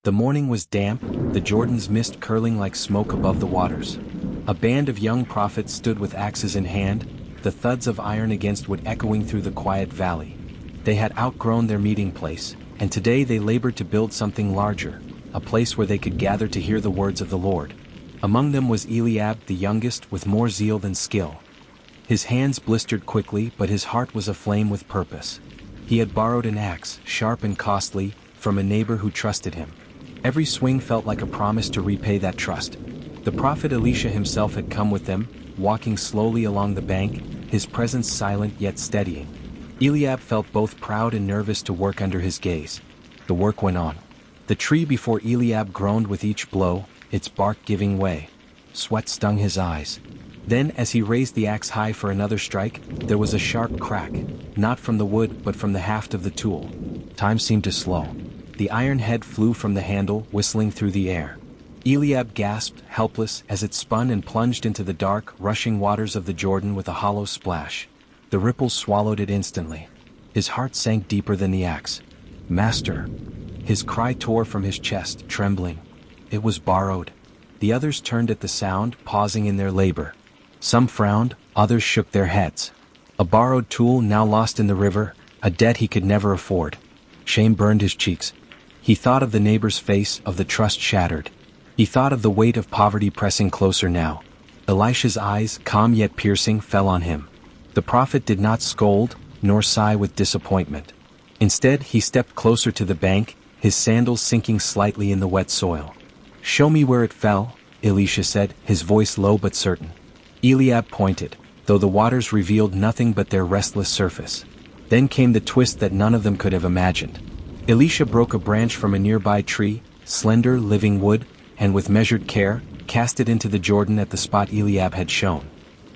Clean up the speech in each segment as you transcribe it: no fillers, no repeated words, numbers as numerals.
The morning was damp, the Jordan's mist curling like smoke above the waters. A band of young prophets stood with axes in hand, the thuds of iron against wood echoing through the quiet valley. They had outgrown their meeting place, and today they labored to build something larger, a place where they could gather to hear the words of the Lord. Among them was Eliab, the youngest, with more zeal than skill. His hands blistered quickly, but his heart was aflame with purpose. He had borrowed an axe, sharp and costly, from a neighbor who trusted him. Every swing felt like a promise to repay that trust. The prophet Elisha himself had come with them, walking slowly along the bank, his presence silent yet steadying. Eliab felt both proud and nervous to work under his gaze. The work went on. The tree before Eliab groaned with each blow, its bark giving way. Sweat stung his eyes. Then, as he raised the axe high for another strike, there was a sharp crack, not from the wood but from the haft of the tool. Time seemed to slow. The iron head flew from the handle, whistling through the air. Eliab gasped, helpless, as it spun and plunged into the dark, rushing waters of the Jordan with a hollow splash. The ripples swallowed it instantly. His heart sank deeper than the axe. "Master!" His cry tore from his chest, trembling. It was borrowed. The others turned at the sound, pausing in their labor. Some frowned, others shook their heads. A borrowed tool now lost in the river, a debt he could never afford. Shame burned his cheeks. He thought of the neighbor's face, of the trust shattered. He thought of the weight of poverty pressing closer now. Elisha's eyes, calm yet piercing, fell on him. The prophet did not scold, nor sigh with disappointment. Instead, he stepped closer to the bank, his sandals sinking slightly in the wet soil. "Show me where it fell," Elisha said, his voice low but certain. Eliab pointed, though the waters revealed nothing but their restless surface. Then came the twist that none of them could have imagined. Elisha broke a branch from a nearby tree, slender, living wood, and with measured care, cast it into the Jordan at the spot Eliab had shown.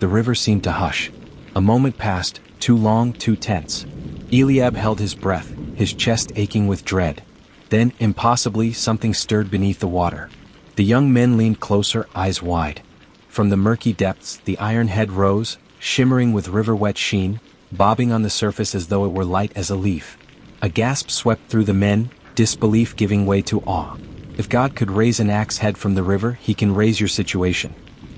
The river seemed to hush. A moment passed, too long, too tense. Eliab held his breath, his chest aching with dread. Then, impossibly, something stirred beneath the water. The young men leaned closer, eyes wide. From the murky depths, the iron head rose, shimmering with river-wet sheen, bobbing on the surface as though it were light as a leaf. A gasp swept through the men, disbelief giving way to awe. If God could raise an axe head from the river, he can raise your situation.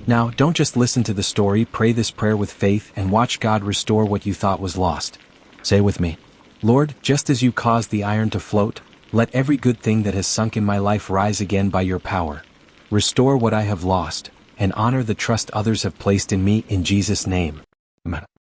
Now, don't just listen to the story, pray this prayer with faith and watch God restore what you thought was lost. Say with me, "Lord, just as you caused the iron to float, let every good thing that has sunk in my life rise again by your power. Restore what I have lost, and honor the trust others have placed in me in Jesus' name. Amen."